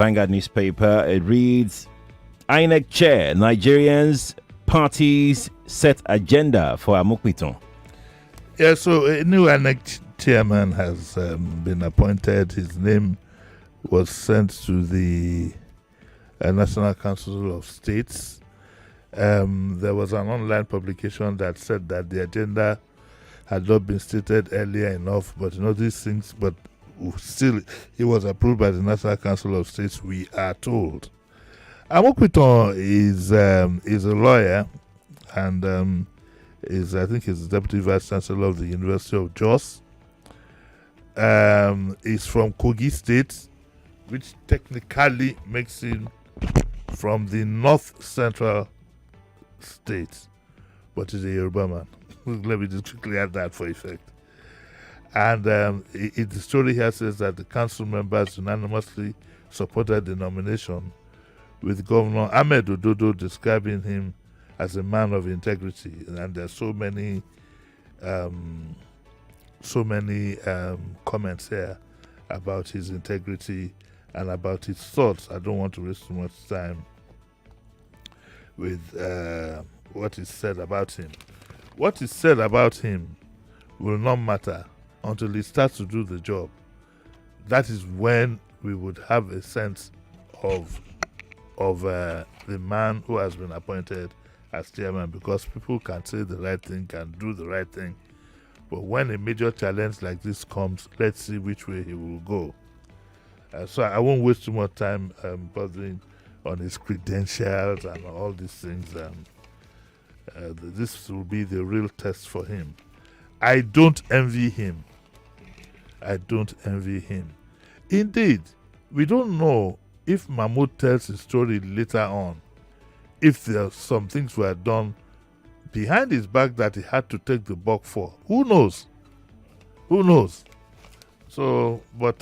Vanguard newspaper. It reads, INEC Chair, Nigerians parties set agenda for Amupitan. Yeah, so a new INEC Chairman has been appointed. His name was sent to the National Council of States. There was an online publication that said that the agenda had not been stated earlier enough, but these things, but still, it was approved by the National Council of States, we are told. Amupitan is a lawyer and I think he's the Deputy Vice Chancellor of the University of Jos. He's from Kogi State, which technically makes him from the North Central State, but he's a Yoruba man. Let me just quickly add that for effect. And the story here says that the council members unanimously supported the nomination, with Governor Ahmed Ododo describing him as a man of integrity. And there's so many comments here about his integrity and about his thoughts. I don't want to waste too much time with what is said about him. What is said about him will not matter until he starts to do the job. That is when we would have a sense of the man who has been appointed as chairman, because people can say the right thing, can do the right thing. But when a major challenge like this comes, let's see which way he will go. So I won't waste too much time bothering on his credentials and all these things. This will be the real test for him. I don't envy him. Indeed, we don't know if Mahmoud tells his story later on, if there some things were done behind his back that he had to take the buck for. Who knows? So, but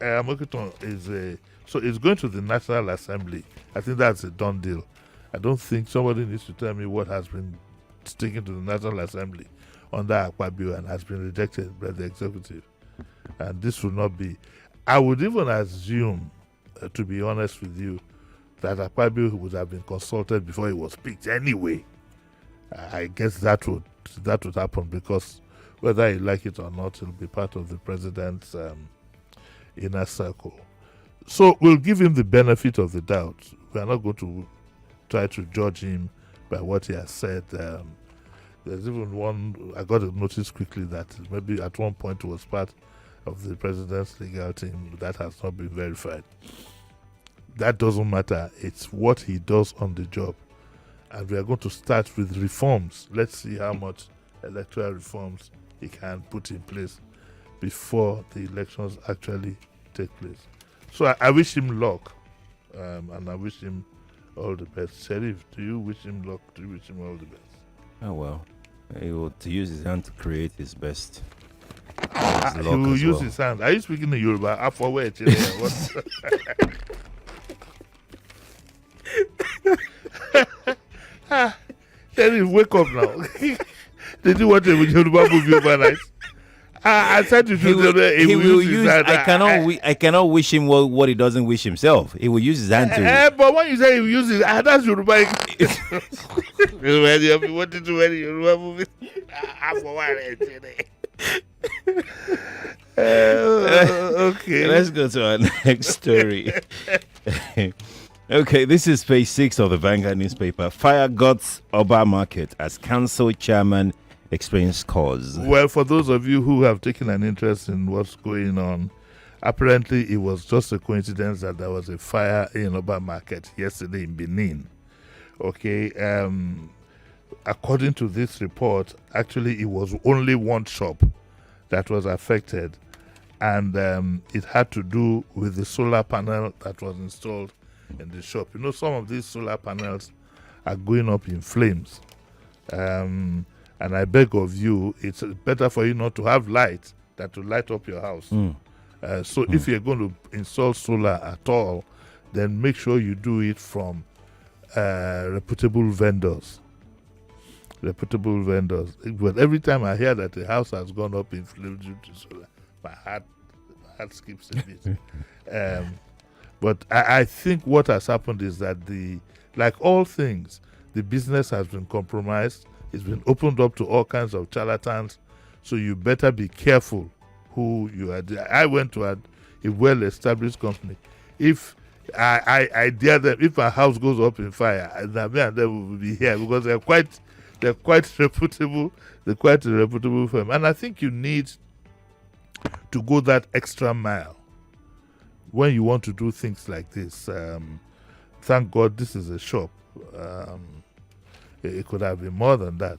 Amupitan is going to the National Assembly. I think that's a done deal. I don't think somebody needs to tell me what has been taken to the National Assembly under Akpabio and has been rejected by the executive. And this will not be. I would even assume, to be honest with you, that Akpabio would have been consulted before he was picked anyway. I guess that would happen, because whether he like it or not, it will be part of the president's inner circle. So we'll give him the benefit of the doubt. We are not going to try to judge him by what he has said. There's even one, I got a notice quickly that maybe at one point was part of the president's legal team. That has not been verified. That doesn't matter. It's what he does on the job. And we are going to start with reforms. Let's see how much electoral reforms he can put in place before the elections actually take place. So I wish him luck, and I wish him all the best. Sheriff, do you wish him luck? Do you wish him all the best? Oh, well. He will to use his hand to create his best. He will use his hand. Are you speaking in Yoruba? Sheriff, wake up now. Did you watch a Yoruba movie overnight? I said to you he will use his hand. I cannot wish him what he doesn't wish himself. He will use his hand to. But when you say he will use his hand, that's Yoruba. When you have been wanting to wear a Yoruba movie, okay. Let's go to our next story. Okay, this is page 6 of the Vanguard newspaper. Fire guts Oba Market as council chairman explains cause. Well, for those of you who have taken an interest in what's going on, apparently it was just a coincidence that there was a fire in Oba Market yesterday in Benin. Okay, according to this report, actually it was only one shop that was affected, and it had to do with the solar panel that was installed in the shop. You know, some of these solar panels are going up in flames, and I beg of you, it's better for you not to have light than to light up your house. So if you're going to install solar at all, then make sure you do it from reputable vendors. But every time I hear that the house has gone up in flames due to solar, my heart skips a bit. But I think what has happened is that like all things, the business has been compromised. It's been opened up to all kinds of charlatans. So you better be careful who you are. I went to a well-established company. If I dare them, if my house goes up in fire, me and them will be here because they're quite reputable. They're quite a reputable firm. And I think you need to go that extra mile when you want to do things like this. Thank God this is a shop. It could have been more than that.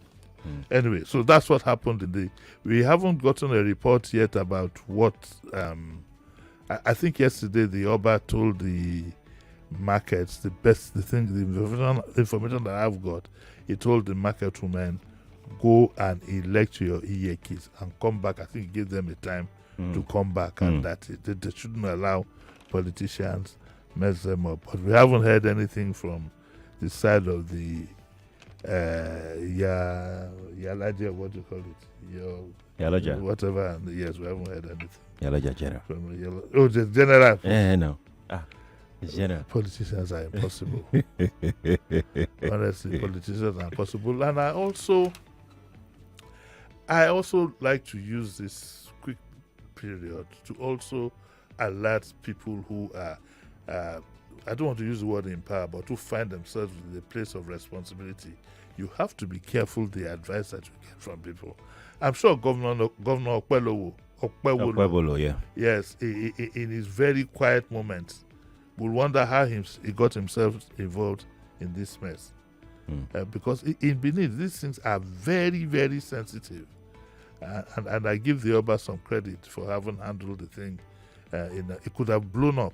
Anyway, so that's what happened we haven't gotten a report yet about what I think yesterday the Oba told the markets the information that I've got. He told the market women, go and elect your EAKs and come back. I think he gave them a time to come back, and that they shouldn't allow politicians mess them up. But we haven't heard anything from the side of the Yalaja, what do you call it? Yalaja. Whatever. And yes, we haven't heard anything. Yalaja General. Oh, the general. No. It's general. Politicians are impossible. Honestly, politicians are impossible. And I also like to use this quick period to also alert people who are I don't want to use the word in power, but who find themselves in the place of responsibility. You have to be careful the advice that you get from people. I'm sure Governor Okpewolo, yeah. Yes, in his very quiet moments, will wonder how he got himself involved in this mess. Because in Benin, these things are very, very sensitive. And I give the Oba some credit for having handled the thing. It could have blown up.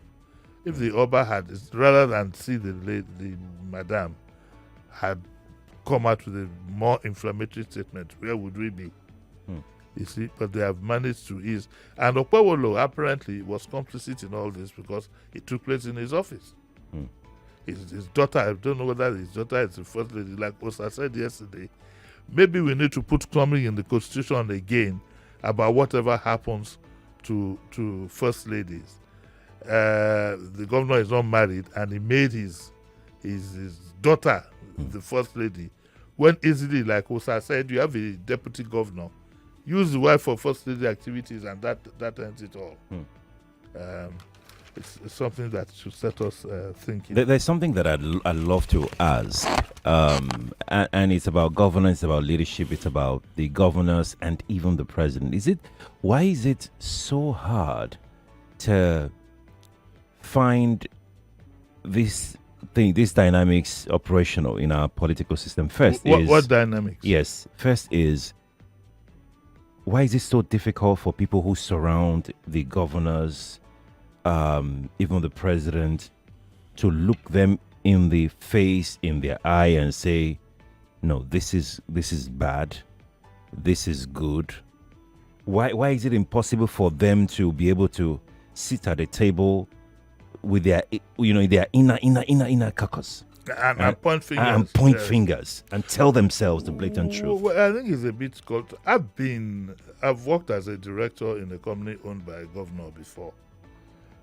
If the Oba had, rather than see the madam, had come out with a more inflammatory statement, where would we be? You see, but they have managed to ease. And Okpewolo apparently was complicit in all this because it took place in his office. His daughter, I don't know whether his daughter is the first lady, like Osa said yesterday. Maybe we need to put something in the constitution again about whatever happens to first ladies. The governor is not married, and he made his daughter the first lady. When easily, like Osa said, you have a deputy governor, use the wife for first lady activities, and that ends it all. It's something that should set us thinking. There's something that I'd love to ask, and it's about governance, about leadership, it's about the governors and even the president. Why is it so hard to find these dynamics operational in our political system? What dynamics? Yes. First is, why is it so difficult for people who surround the governors, even the president, to look them in the face, in their eye, and say, no, this is bad, this is good? Why is it impossible for them to be able to sit at a table with their inner caucus and point fingers and fingers and tell themselves the blatant truth? Well, I think it's a bit called. I've worked as a director in a company owned by a governor before,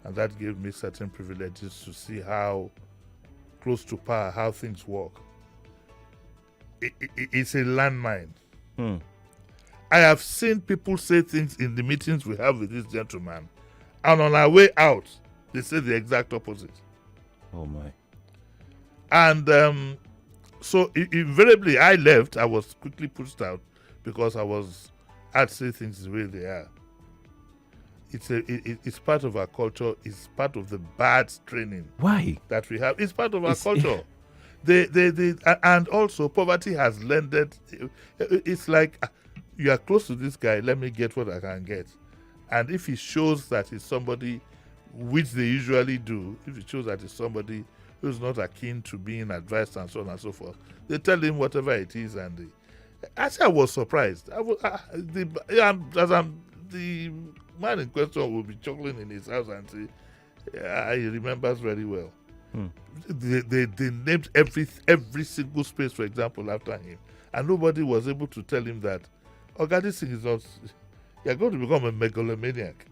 and that gave me certain privileges to see how close to power, how things work. It's a landmine. I have seen people say things in the meetings we have with this gentleman, and on our way out, they say the exact opposite. Oh my. And so invariably I left. I was quickly pushed out because I'd say things the way they are. It's part of our culture. It's part of the bad training. Why? That we have. It's part of our culture. And also poverty has lended. It's like, you are close to this guy, let me get what I can get. And if he shows that he's somebody, which they usually do, if he shows that he's somebody who's not akin to being advised and so on and so forth, they tell him whatever it is. And actually, I was surprised. The man in question will be chuckling in his house and say, he remembers very well. They named every single space, for example, after him. And nobody was able to tell him that, this thing is not, you're going to become a megalomaniac.